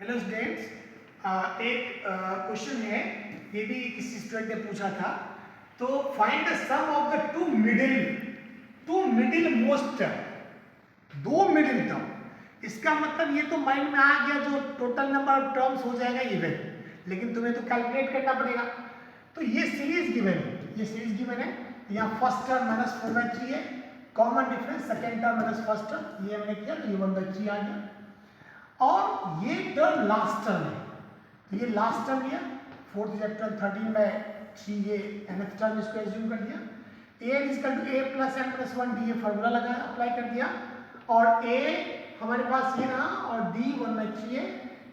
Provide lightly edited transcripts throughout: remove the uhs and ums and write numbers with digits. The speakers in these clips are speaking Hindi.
हेलो स्टूडेंट्स, एक क्वेश्चन है, ये भी किसी स्टूडेंट ने पूछा था। तो find the sum of the two middle most term, दो मिडिल टर्म। इसका मतलब ये तो माइंड में आ गया, जो टोटल नंबर ऑफ टर्म्स हो जाएगा इवन, लेकिन तुम्हें तो कैलकुलेट करना पड़ेगा। तो ये सीरीज गिवन है, यहाँ फर्स्ट टर्म माइनस 4/3 है, common difference second term minus first term, ये मैंने किया तो ये 1/3 आ गया। और ये टर्म लास्ट टर्म है, तो ये लास्ट टर्म लिया, फोर्थ चैप्टर 13/3, ये nth टर्म इसको एज्यूम कर दिया। a equal to a plus n plus 1d, ये फॉर्मूला लगाया, अप्लाई कर दिया। और a हमारे पास ये रहा और d 1/3 है,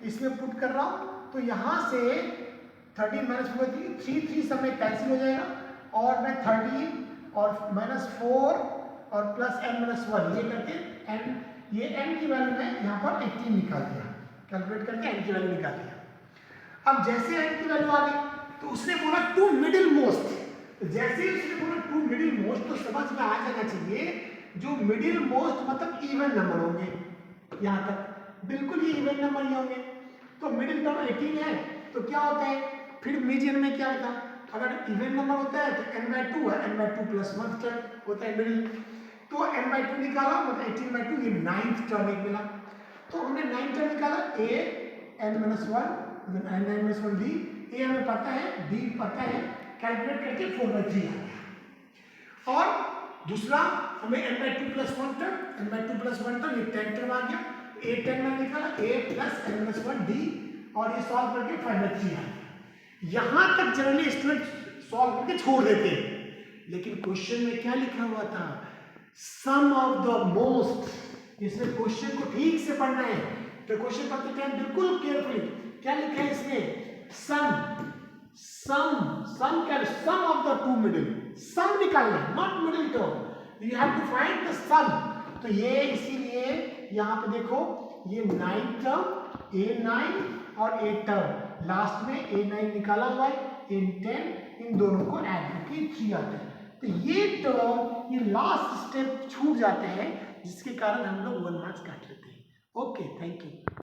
इसमें पुट कर रहा हूँ। तो यहाँ से 13 माइनस 3 सब में कैंसिल हो जाएगा, और मैं 13 और -4 और प्लस n माइनस 1 ये करके ये n की वैल्यू में यहाँ पर 18 निकाल दिया, कैलकुलेट करके n की वैल्यू निकाल दिया। अब जैसे n की वैल्यू आ गई तो उसने बोला टू मिडिल मोस्ट, तो जैसे ही उसने बोला टू मिडिल मोस्ट तो समझ में आ जाना चाहिए जो मिडिल मोस्ट मतलब इवन नंबर होंगे, यहाँ तक बिल्कुल ये इवन नंबर ही होंगे। तो मिडिल टर्म 18 है, तो क्या होता है फिर मीडियन में क्या होता है, अगर इवन नंबर होता है तो n/2 है, n/2 प्लस 1 टर्म होता है मिडिल। तो n/2 निकाला मतलब 18/2, ये 9th टर्म एक मिला। तो हमने 9th टर्म निकाला, a n-1 n-1d, a हमें पता है, d पता है, कैलकुलेट करके 4/3 आ गया। और दूसरा हमें n/2 प्लस 1 टर्म, ये 10 टर्म आ गया, a 10 में निकाला, a प्लस n-1d, और ये सॉल्व करके 5/3 आ गया। यहां तक जनरली स्टूडेंट सॉल्व करके छोड़ देते हैं, लेकिन क्वेश्चन में क्या लिखा हुआ था, सम ऑफ द मोस्ट। इसमें क्वेश्चन को ठीक से पढ़ना है, तो क्वेश्चन पढ़ते टाइम बिल्कुल केयरफुली क्या लिखा है इसमें, sum of the two middle, sum निकालना है, not middle term, you have to find the sum. तो ये इसीलिए यहाँ पे देखो, ये 9 टर्म a9 और a टर्म, लास्ट में a9 निकाला हुआ है, a10, इन दोनों को ऐड करके 3 आता है। तो ये टर्म, ये लास्ट स्टेप छूट जाते हैं, जिसके कारण हम लोग 1 मार्क्स काट लेते हैं। Okay, thank you.